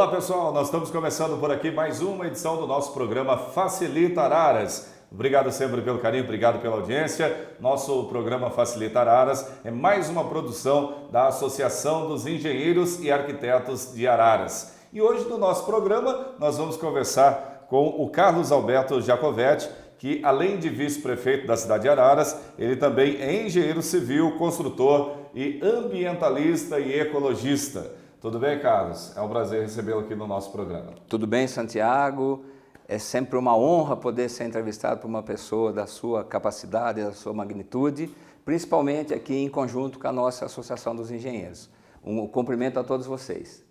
Olá pessoal, nós estamos começando por aqui mais uma edição do nosso programa Facilita Araras. Obrigado sempre pelo carinho, obrigado pela audiência. Nosso programa Facilita Araras é mais uma produção da Associação dos Engenheiros e Arquitetos de Araras. E hoje no nosso programa nós vamos conversar com o Carlos Alberto Jacovetti, que além de vice-prefeito da cidade de Araras, ele também é engenheiro civil, construtor e ambientalista e ecologista. Tudo bem, Carlos? É um prazer recebê-lo aqui no nosso programa. Tudo bem, Santiago? É sempre uma honra poder ser entrevistado por uma pessoa da sua capacidade, da sua magnitude, principalmente aqui em conjunto com a nossa Associação dos Engenheiros. Um cumprimento a todos vocês.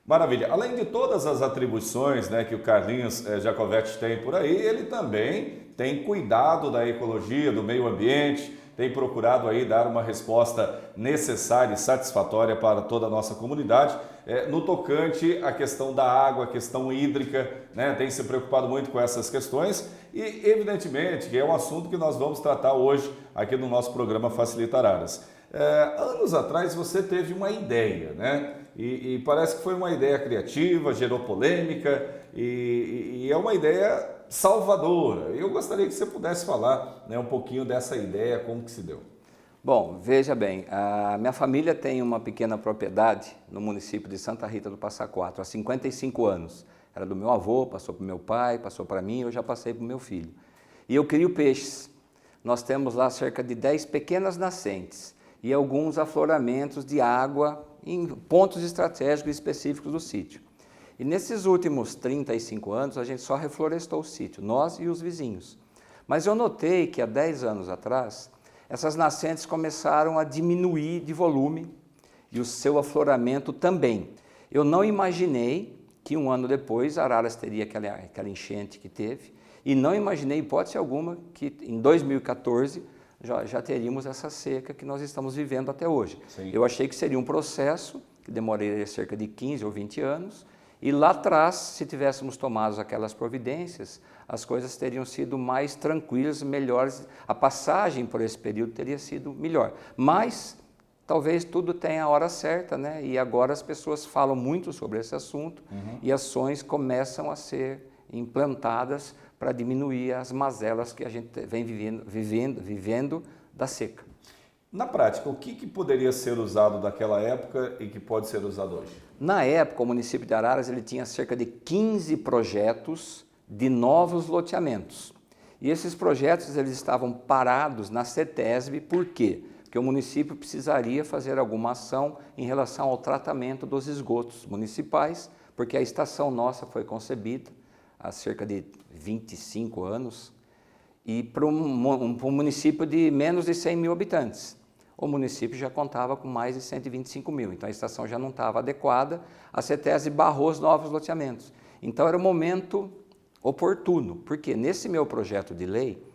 Maravilha. Além de todas as atribuições que o Carlinhos Jacovetti tem por aí, ele também tem cuidado da ecologia, do meio ambiente, tem procurado aí dar uma resposta necessária e satisfatória para toda a nossa comunidade, no tocante à questão da água, a questão hídrica, tem se preocupado muito com essas questões e, evidentemente, que é um assunto que nós vamos tratar hoje aqui no nosso programa Facilita Araras. Anos atrás você teve uma ideia, E parece que foi uma ideia criativa, gerou polêmica e é uma ideia salvadora. Eu gostaria que você pudesse falar um pouquinho dessa ideia, como que se deu. Bom, veja bem, a minha família tem uma pequena propriedade no município de Santa Rita do Passa Quatro, há 55 anos. Era do meu avô, passou para o meu pai, passou para mim, eu já passei para o meu filho. E eu crio peixes. Nós temos lá cerca de 10 pequenas nascentes e alguns afloramentos de água em pontos estratégicos específicos do sítio. E nesses últimos 35 anos a gente só reflorestou o sítio, nós e os vizinhos. Mas eu notei que há 10 anos atrás, essas nascentes começaram a diminuir de volume e o seu afloramento também. Eu não imaginei que um ano depois Araras teria aquela enchente que teve e não imaginei, hipótese alguma, que em 2014 já teríamos essa seca que nós estamos vivendo até hoje. Sim. Eu achei que seria um processo que demoraria cerca de 15 ou 20 anos, e lá atrás, se tivéssemos tomado aquelas providências, as coisas teriam sido mais tranquilas, melhores, a passagem por esse período teria sido melhor. Mas talvez tudo tenha a hora certa, E agora as pessoas falam muito sobre esse assunto e ações começam a ser implantadas para diminuir as mazelas que a gente vem vivendo da seca. Na prática, o que poderia ser usado daquela época e que pode ser usado hoje? Na época, o município de Araras ele tinha cerca de 15 projetos de novos loteamentos. E esses projetos eles estavam parados na CETESB, por quê? Porque o município precisaria fazer alguma ação em relação ao tratamento dos esgotos municipais, porque a estação nossa foi concebida há cerca de 25 anos, e para um município de menos de 100 mil habitantes. O município já contava com mais de 125 mil, então a estação já não estava adequada, a CETESB barrou os novos loteamentos. Então era o momento oportuno, porque nesse meu projeto de lei,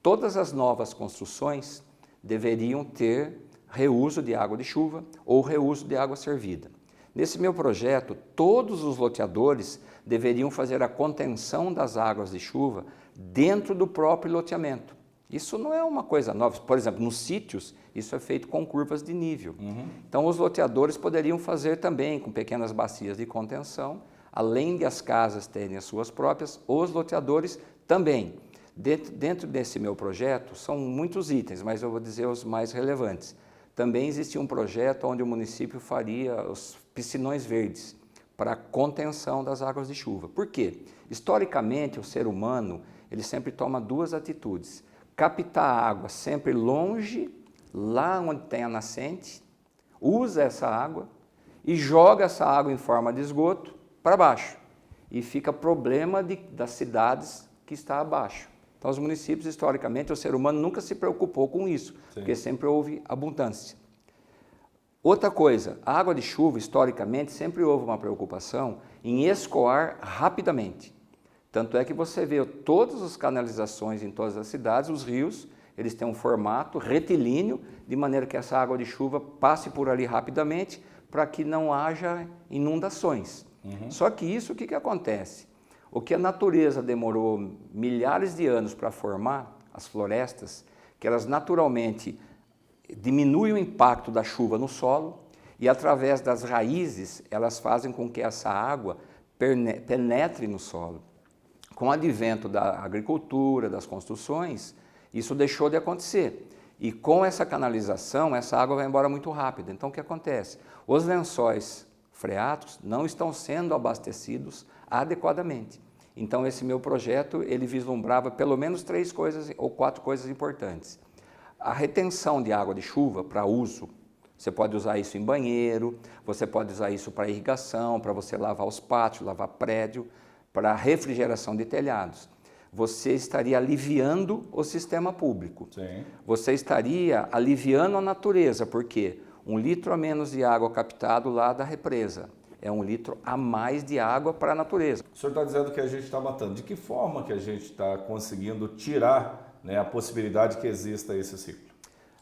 todas as novas construções deveriam ter reuso de água de chuva ou reuso de água servida. Nesse meu projeto, todos os loteadores deveriam fazer a contenção das águas de chuva dentro do próprio loteamento. Isso não é uma coisa nova. Por exemplo, nos sítios, isso é feito com curvas de nível. Então, os loteadores poderiam fazer também com pequenas bacias de contenção, além de as casas terem as suas próprias, os loteadores também. Dentro desse meu projeto, são muitos itens, mas eu vou dizer os mais relevantes. Também existia um projeto onde o município faria os piscinões verdes para contenção das águas de chuva. Por quê? Historicamente, o ser humano ele sempre toma duas atitudes. Captar a água sempre longe, lá onde tem a nascente, usa essa água e joga essa água em forma de esgoto para baixo. E fica problema das cidades que está abaixo. Então, os municípios, historicamente, o ser humano nunca se preocupou com isso, porque sempre houve abundância. Outra coisa, a água de chuva, historicamente, sempre houve uma preocupação em escoar rapidamente. Tanto é que você vê todas as canalizações em todas as cidades, os rios, eles têm um formato retilíneo, de maneira que essa água de chuva passe por ali rapidamente, para que não haja inundações. Só que isso, o que acontece? O que a natureza demorou milhares de anos para formar, as florestas, que elas naturalmente diminuem o impacto da chuva no solo E através das raízes, elas fazem com que essa água penetre no solo. Com o advento da agricultura, das construções, isso deixou de acontecer. E com essa canalização, essa água vai embora muito rápido. Então, o que acontece? Os lençóis freáticos não estão sendo abastecidos adequadamente. Então, esse meu projeto, ele vislumbrava pelo menos 3 coisas ou 4 coisas importantes. A retenção de água de chuva para uso. Você pode usar isso em banheiro, você pode usar isso para irrigação, para você lavar os pátios, lavar prédio, para refrigeração de telhados. Você estaria aliviando o sistema público. Sim. Você estaria aliviando a natureza, porque 1 litro a menos de água captado lá da represa é 1 litro a mais de água para a natureza. O senhor está dizendo que a gente está matando. De que forma que a gente está conseguindo tirar, né, a possibilidade que exista esse ciclo?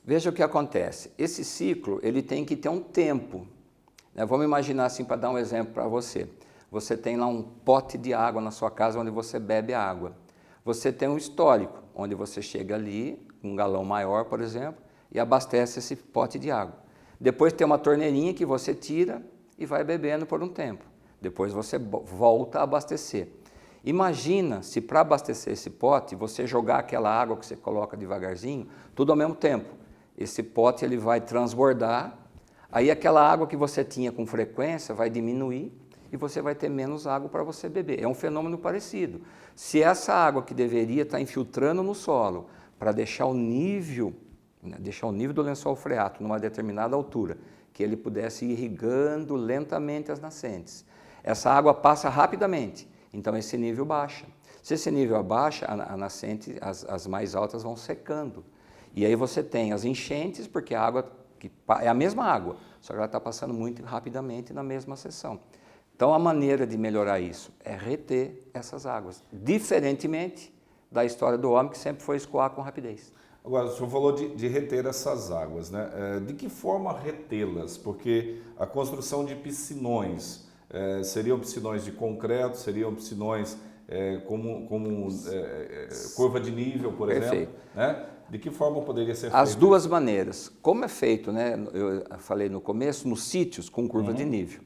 Veja o que acontece. Esse ciclo ele tem que ter um tempo. Vamos imaginar assim, para dar um exemplo para você. Você tem lá um pote de água na sua casa onde você bebe a água. Você tem um histórico, onde você chega ali, um galão maior, por exemplo, e abastece esse pote de água. Depois tem uma torneirinha que você tira e vai bebendo por um tempo. Depois você volta a abastecer. Imagina se para abastecer esse pote, você jogar aquela água que você coloca devagarzinho, tudo ao mesmo tempo. Esse pote ele vai transbordar, aí aquela água que você tinha com frequência vai diminuir e você vai ter menos água para você beber. É um fenômeno parecido. Se essa água que deveria estar infiltrando no solo para deixar o nível do lençol freático numa determinada altura, que ele pudesse ir irrigando lentamente as nascentes, essa água passa rapidamente, então esse nível baixa. Se esse nível abaixa, a nascente, as mais altas vão secando. E aí você tem as enchentes, porque a água é a mesma água, só que ela está passando muito rapidamente na mesma seção. Então a maneira de melhorar isso é reter essas águas, diferentemente da história do homem que sempre foi escoar com rapidez. Agora, o senhor falou de reter essas águas, né? De que forma retê-las? Porque a construção de piscinões, seriam piscinões de concreto, seriam piscinões como curva de nível, por exemplo, né? De que forma poderia ser feito? As duas maneiras. Como é feito, né? Eu falei no começo, nos sítios com curva de nível.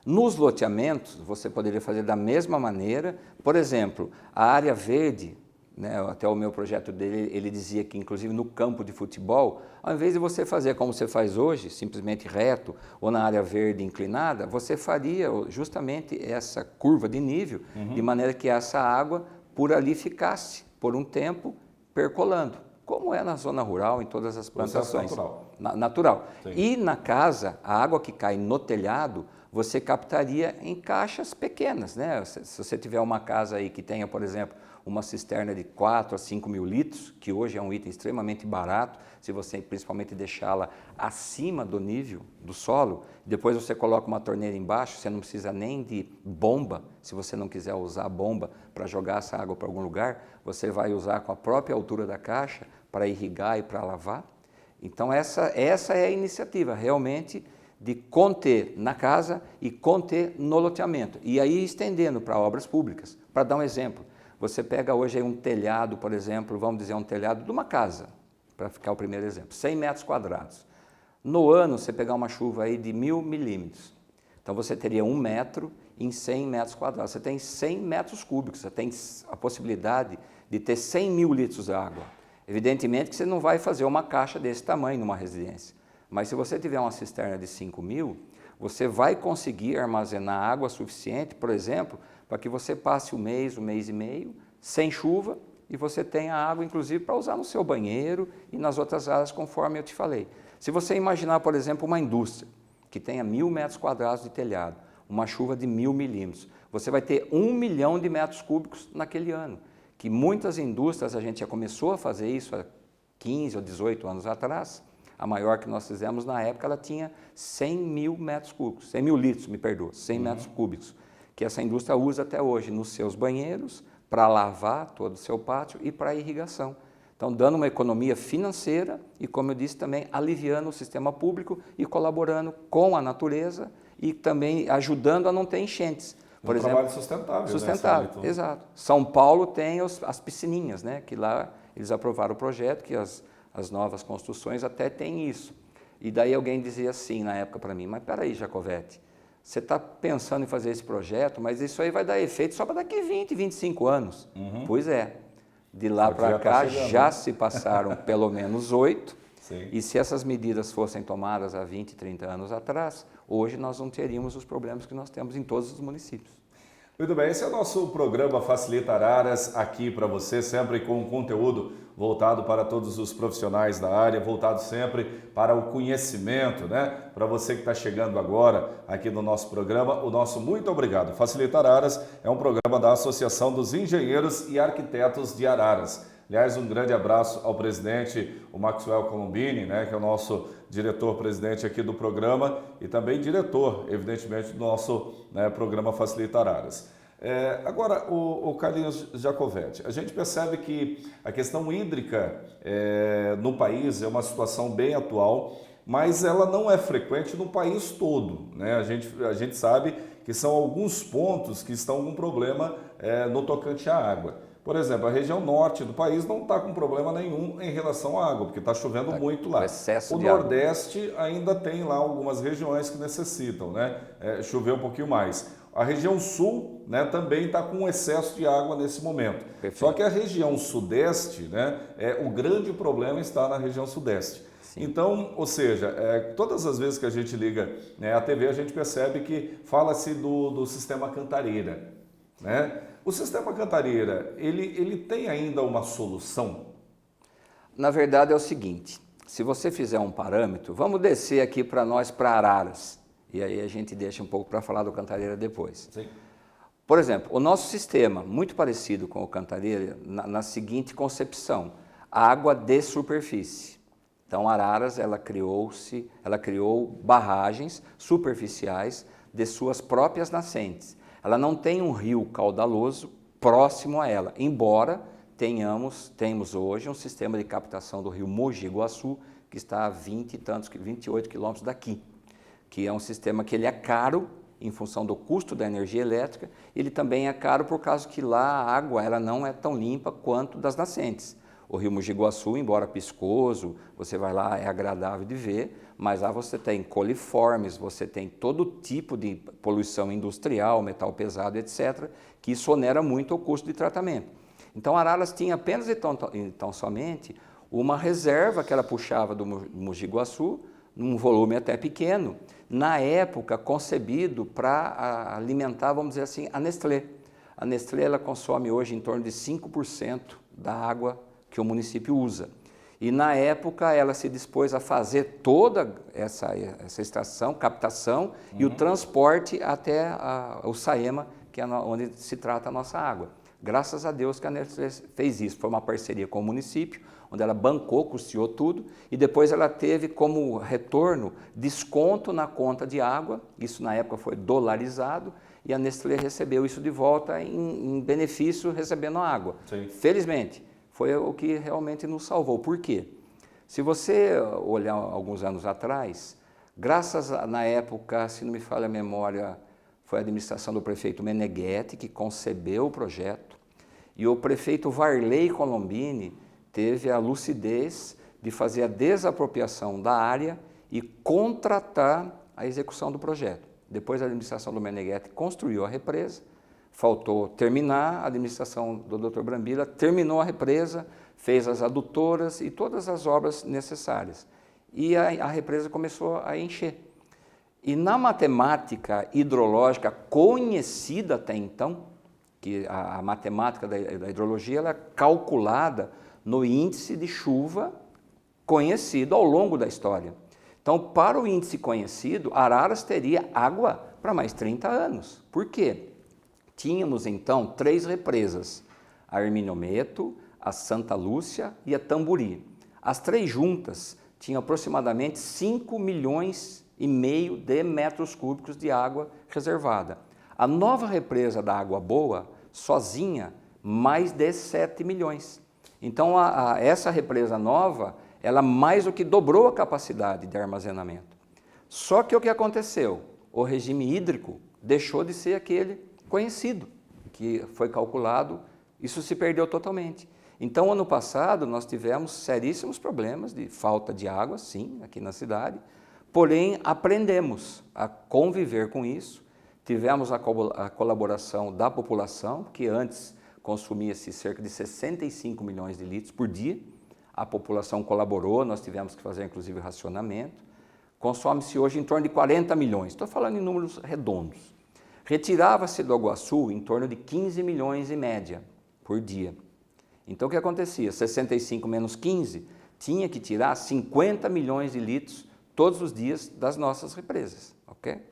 Nos loteamentos, você poderia fazer da mesma maneira. Por exemplo, a área verde, né, até o meu projeto dele, ele dizia que, inclusive, no campo de futebol, ao invés de você fazer como você faz hoje, simplesmente reto, ou na área verde inclinada, você faria justamente essa curva de nível, de maneira que essa água, por ali, ficasse, por um tempo, percolando, como é na zona rural, em todas as plantações. Natural. E na casa, a água que cai no telhado, você captaria em caixas pequenas, né? Se você tiver uma casa aí que tenha, por exemplo, uma cisterna de 4 a 5 mil litros, que hoje é um item extremamente barato, se você principalmente deixá-la acima do nível do solo, depois você coloca uma torneira embaixo, você não precisa nem de bomba, se você não quiser usar bomba para jogar essa água para algum lugar, você vai usar com a própria altura da caixa para irrigar e para lavar. Então essa é a iniciativa, realmente, de conter na casa e conter no loteamento. E aí estendendo para obras públicas. Para dar um exemplo, você pega hoje aí um telhado, por exemplo, vamos dizer um telhado de uma casa, para ficar o primeiro exemplo, 100 metros quadrados. No ano, você pegar uma chuva aí de 1000 milímetros. Então você teria 1 metro em 100 metros quadrados. Você tem 100 metros cúbicos, você tem a possibilidade de ter 100 mil litros de água. Evidentemente que você não vai fazer uma caixa desse tamanho numa residência. Mas se você tiver uma cisterna de 5 mil, você vai conseguir armazenar água suficiente, por exemplo, para que você passe um mês e meio, sem chuva, e você tenha água, inclusive, para usar no seu banheiro e nas outras áreas, conforme eu te falei. Se você imaginar, por exemplo, uma indústria que tenha 1000 metros quadrados de telhado, uma chuva de 1000 milímetros, você vai ter 1 milhão de metros cúbicos naquele ano, que muitas indústrias, a gente já começou a fazer isso há 15 ou 18 anos atrás. A maior que nós fizemos na época, ela tinha 100 mil metros cúbicos, 100 mil litros, me perdoa, 100 metros cúbicos, que essa indústria usa até hoje nos seus banheiros, para lavar todo o seu pátio e para irrigação. Então, dando uma economia financeira e, como eu disse, também aliviando o sistema público e colaborando com a natureza e também ajudando a não ter enchentes. Por exemplo, trabalho sustentável. Sustentável, né? Exato. São Paulo tem as piscininhas, né? Que lá eles aprovaram o projeto, que as novas construções até têm isso. E daí alguém dizia assim na época para mim, mas peraí, Jacovete, você está pensando em fazer esse projeto, mas isso aí vai dar efeito só para daqui 20, 25 anos. Pois é, de lá para cá já se passaram pelo menos 8, e se essas medidas fossem tomadas há 20, 30 anos atrás, hoje nós não teríamos os problemas que nós temos em todos os municípios. Muito bem, esse é o nosso programa Facilita Araras, aqui para você, sempre com conteúdo voltado para todos os profissionais da área, voltado sempre para o conhecimento, né? Para você que está chegando agora aqui no nosso programa, o nosso muito obrigado. Facilita Araras é um programa da Associação dos Engenheiros e Arquitetos de Araras. Aliás, um grande abraço ao presidente, o Maxwell Colombini, né, que é o nosso diretor-presidente aqui do programa e também diretor, evidentemente, do nosso, né, programa Facilita Araras. Agora, o Carlinhos Jacovete, a gente percebe que a questão hídrica no país é uma situação bem atual, mas ela não é frequente no país todo, né? A gente sabe que são alguns pontos que estão com problema no tocante à água. Por exemplo, a região norte do país não está com problema nenhum em relação à água, porque está chovendo muito lá. O Nordeste ainda tem lá algumas regiões que necessitam, né, chover um pouquinho mais. A região sul, né, também está com excesso de água nesse momento. Perfeito. Só que a região sudeste, né, o grande problema está na região sudeste. Sim. Então, ou seja, todas as vezes que a gente liga, né, a TV, a gente percebe que fala-se do sistema Cantareira, né? O sistema Cantareira, ele tem ainda uma solução? Na verdade é o seguinte, se você fizer um parâmetro, vamos descer aqui para nós, para Araras, e aí a gente deixa um pouco para falar do Cantareira depois. Sim. Por exemplo, o nosso sistema, muito parecido com o Cantareira, na seguinte concepção, água de superfície. Então Araras, ela criou barragens superficiais de suas próprias nascentes. Ela não tem um rio caudaloso próximo a ela, embora temos hoje um sistema de captação do rio Mogi Guaçu, que está a 28 quilômetros daqui, que é um sistema que ele é caro em função do custo da energia elétrica, ele também é caro por causa que lá a água ela não é tão limpa quanto das nascentes. O rio Mogi Guaçu, embora piscoso, você vai lá, é agradável de ver, mas lá você tem coliformes, você tem todo tipo de poluição industrial, metal pesado, etc., que isso onera muito o custo de tratamento. Então Araras tinha apenas então somente uma reserva que ela puxava do Mogi Guaçu, num volume até pequeno, na época concebido para alimentar, vamos dizer assim, a Nestlé. A Nestlé ela consome hoje em torno de 5% da água que o município usa. E na época ela se dispôs a fazer toda essa extração, captação e o transporte até o Saema, que é onde se trata a nossa água. Graças a Deus que a Nestlé fez isso. Foi uma parceria com o município, onde ela bancou, custeou tudo, e depois ela teve como retorno desconto na conta de água, isso na época foi dolarizado, e a Nestlé recebeu isso de volta em benefício recebendo a água. Sim. Felizmente, foi o que realmente nos salvou. Por quê? Se você olhar alguns anos atrás, na época, se não me falha a memória, foi a administração do prefeito Meneghetti que concebeu o projeto, e o prefeito Varley Colombini teve a lucidez de fazer a desapropriação da área e contratar a execução do projeto. Depois a administração do Meneghetti construiu a represa, faltou terminar, a administração do Dr. Brambila terminou a represa, fez as adutoras e todas as obras necessárias. E a represa começou a encher. E na matemática hidrológica conhecida até então, que a matemática da hidrologia ela é calculada no índice de chuva conhecido ao longo da história. Então, para o índice conhecido, Araras teria água para mais 30 anos. Por quê? Tínhamos, então, 3 represas, a Herminiometo, a Santa Lúcia e a Tamburi. As 3 juntas tinham aproximadamente 5,5 milhões de metros cúbicos de água reservada. A nova represa da Água Boa, sozinha, mais de 7 milhões. Então, essa represa nova, ela mais do que dobrou a capacidade de armazenamento. Só que o que aconteceu? O regime hídrico deixou de ser aquele conhecido, que foi calculado, isso se perdeu totalmente. Então, ano passado, nós tivemos seríssimos problemas de falta de água, sim, aqui na cidade, porém, aprendemos a conviver com isso, tivemos a colaboração da população, que antes consumia-se cerca de 65 milhões de litros por dia, a população colaborou, nós tivemos que fazer inclusive racionamento, consome-se hoje em torno de 40 milhões, estou falando em números redondos. Retirava-se do Aguaçu em torno de 15 milhões em média por dia. Então o que acontecia? 65 menos 15, tinha que tirar 50 milhões de litros todos os dias das nossas represas. Okay?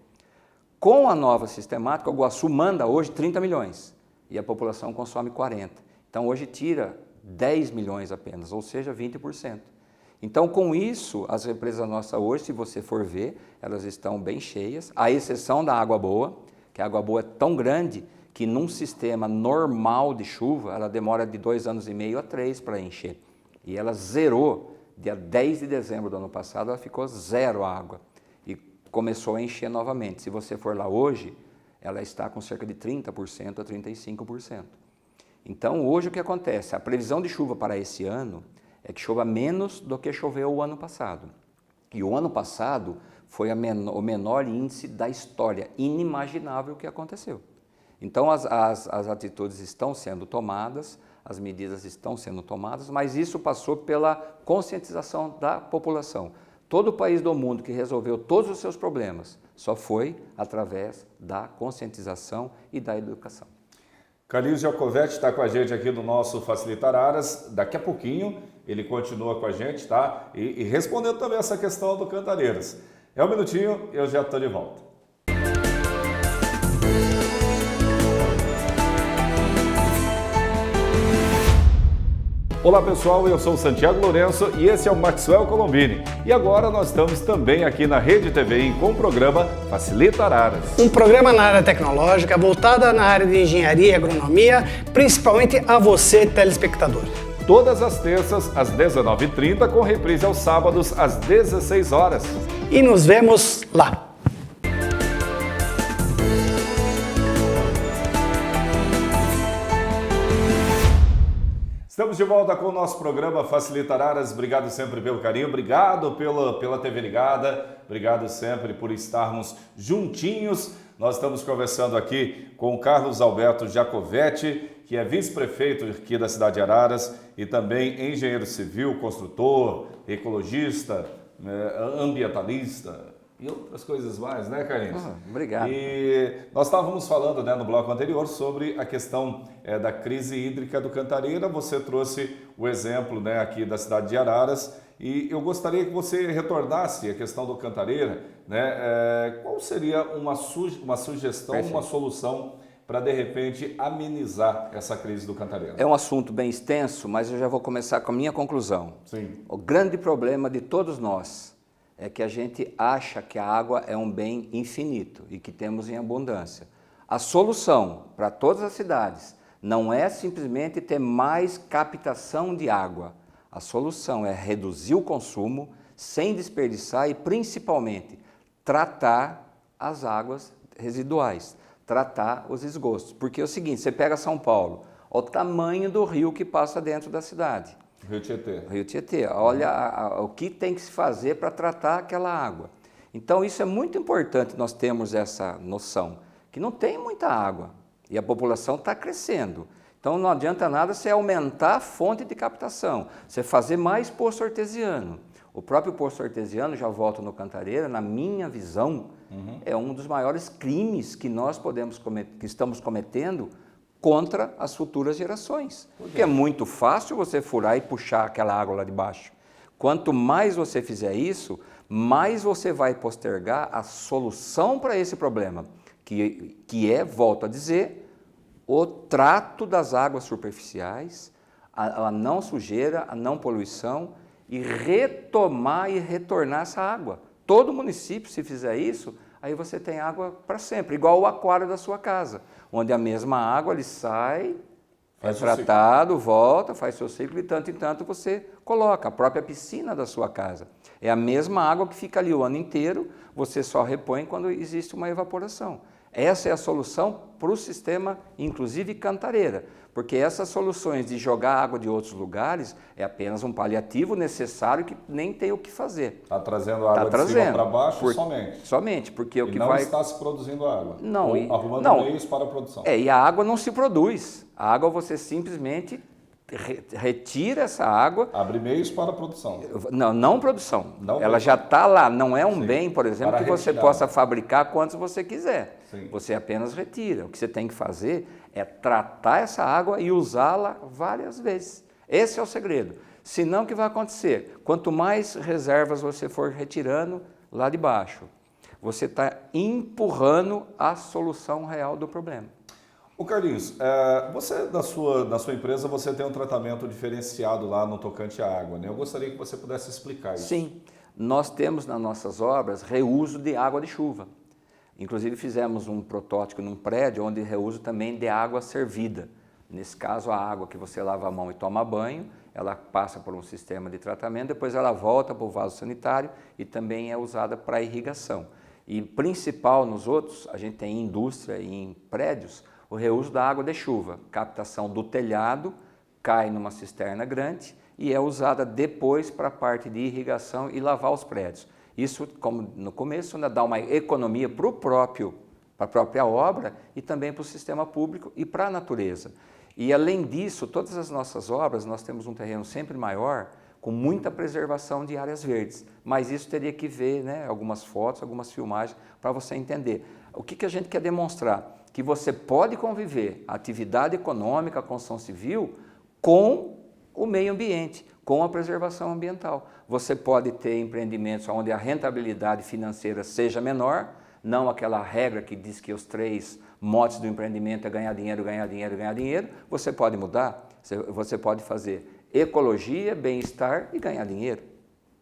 Com a nova sistemática, o Aguaçu manda hoje 30 milhões e a população consome 40. Então hoje tira 10 milhões apenas, ou seja, 20%. Então, com isso, as represas nossas hoje, se você for ver, elas estão bem cheias, à exceção da Água Boa, que a Água Boa é tão grande que num sistema normal de chuva, ela demora de 2 anos e meio a 3 para encher. E ela zerou, dia 10 de dezembro do ano passado, ela ficou zero água e começou a encher novamente. Se você for lá hoje, ela está com cerca de 30% a 35%. Então, hoje o que acontece? A previsão de chuva para esse ano é que chova menos do que choveu o ano passado. E o ano passado foi o menor índice da história, inimaginável o que aconteceu. Então, as atitudes estão sendo tomadas, as medidas estão sendo tomadas, mas isso passou pela conscientização da população. Todo o país do mundo que resolveu todos os seus problemas só foi através da conscientização e da educação. Carlinhos Giacovetti está com a gente aqui no nosso Facilitar Aras. Daqui a pouquinho ele continua com a gente, tá? E respondendo também essa questão do Cantareiras. É um minutinho, eu já estou de volta. Olá pessoal, eu sou o Santiago Lourenço e esse é o Maxwell Colombini. E agora nós estamos também aqui na Rede TVI com o programa Facilitar Aras. Um programa na área tecnológica, voltada na área de engenharia e agronomia, principalmente a você, telespectador. Todas as terças às 19h30, com reprise aos sábados às 16 horas. E nos vemos lá. Estamos de volta com o nosso programa Facilitar Aras. Obrigado sempre pelo carinho, obrigado pela TV ligada, obrigado sempre por estarmos juntinhos. Nós estamos conversando aqui com o Carlos Alberto Giacovetti, que é vice-prefeito aqui da cidade de Araras e também engenheiro civil, construtor, ecologista, ambientalista e outras coisas mais, né, Carlinhos? Obrigado. E nós estávamos falando, né, no bloco anterior sobre a questão da crise hídrica do Cantareira. Você trouxe o exemplo, né, aqui da cidade de Araras e eu gostaria que você retornasse a questão do Cantareira, né? Qual seria uma sugestão, Perfeito. Uma solução para, de repente, amenizar essa crise do Cantareira? É um assunto bem extenso, mas eu já vou começar com a minha conclusão. Sim. O grande problema de todos nós é que a gente acha que a água é um bem infinito e que temos em abundância. A solução para todas as cidades não é simplesmente ter mais captação de água. A solução é reduzir o consumo sem desperdiçar e, principalmente, tratar as águas residuais, tratar os esgotos. Porque é o seguinte, você pega São Paulo, o tamanho do rio que passa dentro da cidade. Rio Tietê. Rio Tietê. Olha o que tem que se fazer para tratar aquela água. Então, isso é muito importante nós termos essa noção, que não tem muita água e a população está crescendo. Então, não adianta nada você aumentar a fonte de captação, você fazer mais poço artesiano. O próprio poço artesiano, já volto no Cantareira, na minha visão, é um dos maiores crimes que nós que estamos cometendo contra as futuras gerações. Porque é muito fácil você furar e puxar aquela água lá de baixo. Quanto mais você fizer isso, mais você vai postergar a solução para esse problema, que é, volto a dizer, o trato das águas superficiais, a não sujeira, a não poluição e retomar e retornar essa água. Todo município, se fizer isso, aí você tem água para sempre, igual o aquário da sua casa, onde a mesma água ele sai, é tratado, volta, faz seu ciclo e tanto em tanto você coloca. A própria piscina da sua casa é a mesma água que fica ali o ano inteiro, você só repõe quando existe uma evaporação. Essa é a solução para o sistema, inclusive Cantareira, porque essas soluções de jogar água de outros lugares é apenas um paliativo necessário que nem tem o que fazer. Está trazendo água de cima para baixo somente? Somente, porque o que não vai... está se produzindo água? Não. Arrumando meios para a produção? E a água não se produz. A água você simplesmente retira essa água. Abre meios para a produção. Não produção. Ela já está lá. Não é um bem, por exemplo, para que você possa fabricar quantos você quiser. Sim. Você apenas retira. O que você tem que fazer é tratar essa água e usá-la várias vezes. Esse é o segredo. Senão, o que vai acontecer? Quanto mais reservas você for retirando lá de baixo, você está empurrando a solução real do problema. Ô Carlinhos, você na sua empresa você tem um tratamento diferenciado lá no tocante à água, né? Eu gostaria que você pudesse explicar isso. Sim, nós temos nas nossas obras reuso de água de chuva. Inclusive fizemos um protótipo num prédio onde reuso também de água servida. Nesse caso, a água que você lava a mão e toma banho, ela passa por um sistema de tratamento, depois ela volta para o vaso sanitário e também é usada para irrigação. E principal nos outros, a gente tem em indústria e em prédios, o reuso da água de chuva, captação do telhado, cai numa cisterna grande e é usada depois para a parte de irrigação e lavar os prédios. Isso, como no começo, dá uma economia para a própria obra e também para o sistema público e para a natureza. E além disso, todas as nossas obras, nós temos um terreno sempre maior, com muita preservação de áreas verdes. Mas isso teria que ver, né, algumas fotos, algumas filmagens, para você entender. O que a gente quer demonstrar? Que você pode conviver a atividade econômica, a construção civil, com o meio ambiente, com a preservação ambiental. Você pode ter empreendimentos onde a rentabilidade financeira seja menor, não aquela regra que diz que os 3 motes do empreendimento é ganhar dinheiro, ganhar dinheiro, ganhar dinheiro. Você pode mudar, você pode fazer ecologia, bem-estar e ganhar dinheiro.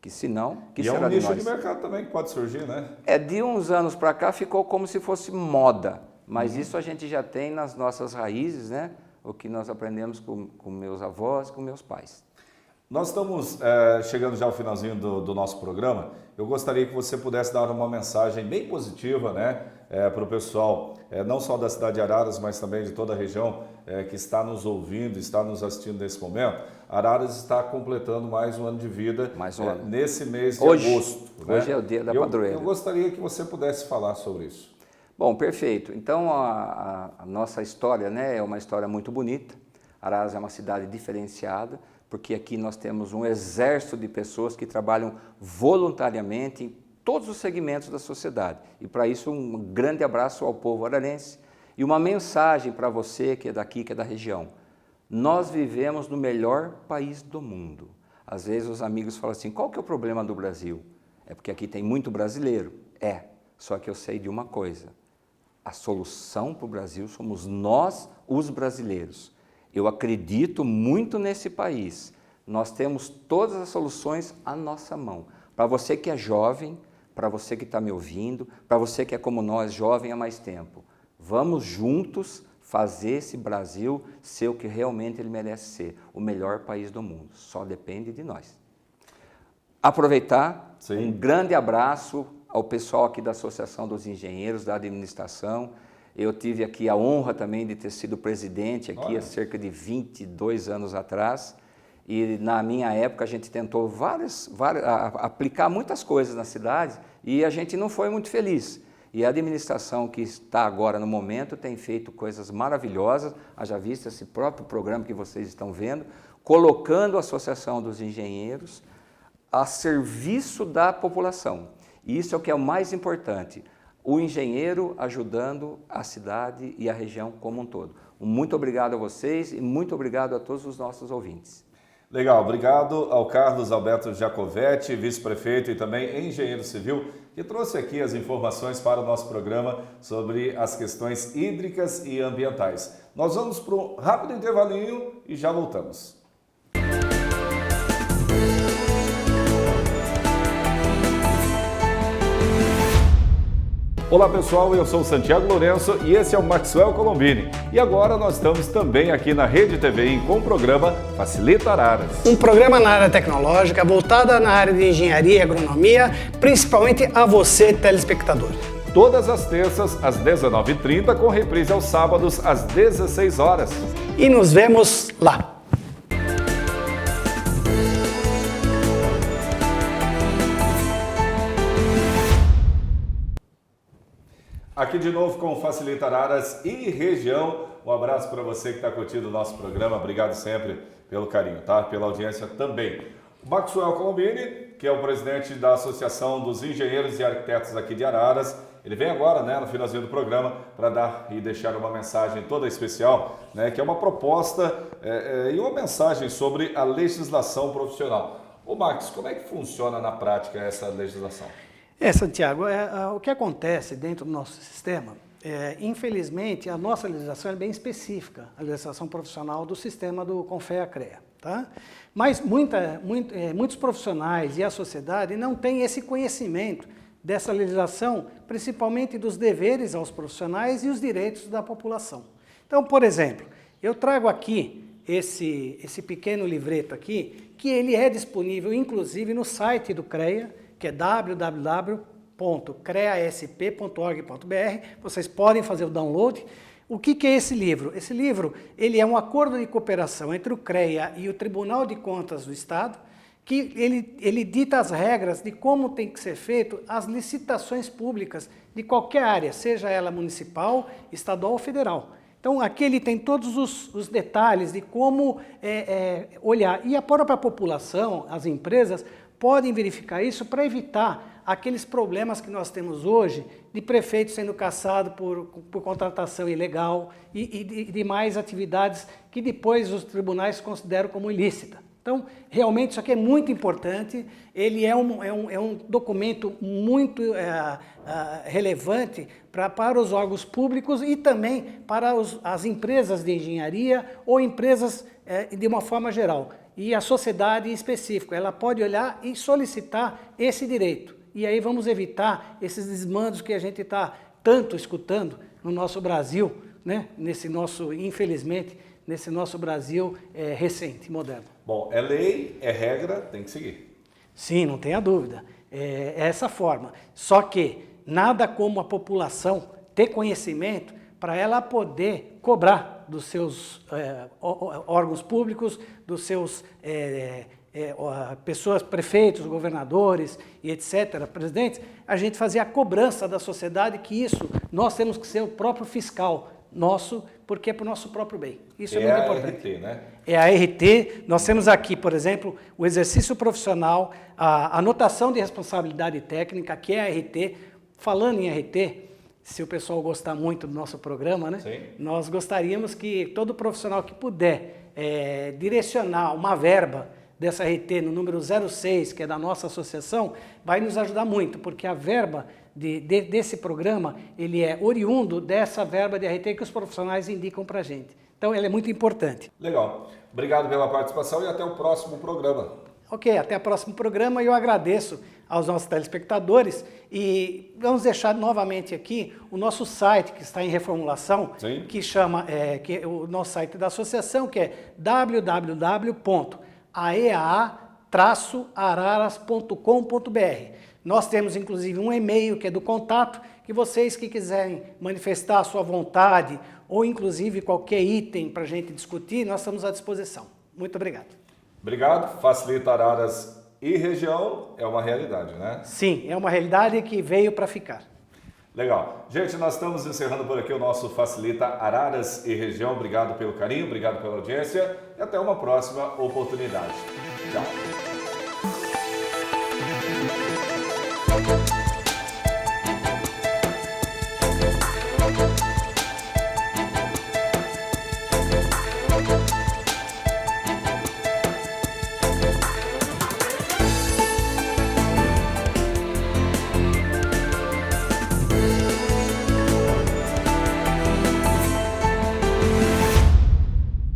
Que senão, que será de nós? E é um nicho de mercado também que pode surgir, né? De uns anos para cá ficou como se fosse moda. Mas isso a gente já tem nas nossas raízes, né? O que nós aprendemos com meus avós, com meus pais. Nós estamos chegando já ao finalzinho do nosso programa. Eu gostaria que você pudesse dar uma mensagem bem positiva, né, para o pessoal, não só da cidade de Araras, mas também de toda a região que está nos ouvindo, está nos assistindo nesse momento. Araras está completando mais um ano de vida nesse mês de agosto. Hoje é o dia da padroeira. Eu gostaria que você pudesse falar sobre isso. Bom, perfeito. Então, a nossa história, né, é uma história muito bonita. Araras é uma cidade diferenciada, porque aqui nós temos um exército de pessoas que trabalham voluntariamente em todos os segmentos da sociedade. E para isso, um grande abraço ao povo ararense e uma mensagem para você que é daqui, que é da região. Nós vivemos no melhor país do mundo. Às vezes os amigos falam assim, qual que é o problema do Brasil? É porque aqui tem muito brasileiro? Só que eu sei de uma coisa. A solução para o Brasil somos nós, os brasileiros. Eu acredito muito nesse país. Nós temos todas as soluções à nossa mão. Para você que é jovem, para você que está me ouvindo, para você que é como nós, jovem há mais tempo. Vamos juntos fazer esse Brasil ser o que realmente ele merece ser, o melhor país do mundo. Só depende de nós. Aproveitar, um grande abraço ao pessoal aqui da Associação dos Engenheiros, da Administração. Eu tive aqui a honra também de ter sido presidente aqui há cerca de 22 anos atrás. E na minha época a gente tentou aplicar muitas coisas na cidade e a gente não foi muito feliz. E a administração que está agora no momento tem feito coisas maravilhosas, haja vista esse próprio programa que vocês estão vendo, colocando a Associação dos Engenheiros a serviço da população. E isso é o que é o mais importante, o engenheiro ajudando a cidade e a região como um todo. Muito obrigado a vocês e muito obrigado a todos os nossos ouvintes. Legal, obrigado ao Carlos Alberto Jacovetti, vice-prefeito e também engenheiro civil, que trouxe aqui as informações para o nosso programa sobre as questões hídricas e ambientais. Nós vamos para um rápido intervalinho e já voltamos. Olá pessoal, eu sou o Santiago Lourenço e esse é o Maxwell Colombini. E agora nós estamos também aqui na Rede TV com o programa Facilita Araras. Um programa na área tecnológica voltada na área de engenharia e agronomia, principalmente a você, telespectador. todas as terças às 19h30, com reprise aos sábados às 16 horas. E nos vemos lá. Aqui de novo com o Facilita Araras e região. Um abraço para você que está curtindo o nosso programa. Obrigado sempre pelo carinho, tá? Pela audiência também. O Maxwell Colombini, que é o presidente da Associação dos Engenheiros e Arquitetos aqui de Araras, ele vem agora, né, no finalzinho do programa, para dar e deixar uma mensagem toda especial, né, que é uma proposta e uma mensagem sobre a legislação profissional. Ô Max, como é que funciona na prática essa legislação? Santiago, o que acontece dentro do nosso sistema, infelizmente, a nossa legislação é bem específica, a legislação profissional do sistema do CONFEA-CREA, tá? Mas muitos profissionais e a sociedade não têm esse conhecimento dessa legislação, principalmente dos deveres aos profissionais e os direitos da população. Então, por exemplo, eu trago aqui esse pequeno livreto aqui, que ele é disponível inclusive no site do CREA, que é www.creasp.org.br. Vocês podem fazer o download. O que é esse livro? Esse livro ele é um acordo de cooperação entre o CREA e o Tribunal de Contas do Estado, que ele dita as regras de como tem que ser feito as licitações públicas de qualquer área, seja ela municipal, estadual ou federal. Então, aqui ele tem todos os detalhes de como olhar. E a própria população, as empresas, podem verificar isso para evitar aqueles problemas que nós temos hoje de prefeito sendo caçado por contratação ilegal e demais atividades que depois os tribunais consideram como ilícita. Então, realmente isso aqui é muito importante, ele é um documento muito relevante para os órgãos públicos e também para as empresas de engenharia ou empresas de uma forma geral. E a sociedade em específico, ela pode olhar e solicitar esse direito. E aí vamos evitar esses desmandos que a gente está tanto escutando no nosso Brasil, né? Infelizmente, nesse nosso Brasil recente, moderno. Bom, é lei, é regra, tem que seguir. Sim, não tenha dúvida. É essa forma. Só que nada como a população ter conhecimento para ela poder cobrar dos seus órgãos públicos, dos seus pessoas, prefeitos, governadores e etc., presidentes, a gente fazer a cobrança da sociedade que isso, nós temos que ser o próprio fiscal nosso, porque é para o nosso próprio bem. Isso é muito importante. É a RT, né? É a RT, nós temos aqui, por exemplo, o exercício profissional, a anotação de responsabilidade técnica, que é a RT. Falando em RT, se o pessoal gostar muito do nosso programa, né? Sim. Nós gostaríamos que todo profissional que puder direcionar uma verba dessa RT no número 06, que é da nossa associação, vai nos ajudar muito, porque a verba desse programa, ele é oriundo dessa verba de RT que os profissionais indicam para a gente. Então, ela é muito importante. Legal. Obrigado pela participação e até o próximo programa. Ok, até o próximo programa e eu agradeço aos nossos telespectadores e vamos deixar novamente aqui o nosso site que está em reformulação, Sim. que chama, que é o nosso site da associação, que é www.aea-araras.com.br. Nós temos inclusive um e-mail que é do contato, que vocês que quiserem manifestar a sua vontade ou inclusive qualquer item para a gente discutir, nós estamos à disposição. Muito obrigado. Obrigado. Facilita Araras e região é uma realidade, né? Sim, é uma realidade que veio para ficar. Legal. Gente, nós estamos encerrando por aqui o nosso Facilita Araras e região. Obrigado pelo carinho, obrigado pela audiência e até uma próxima oportunidade. Tchau.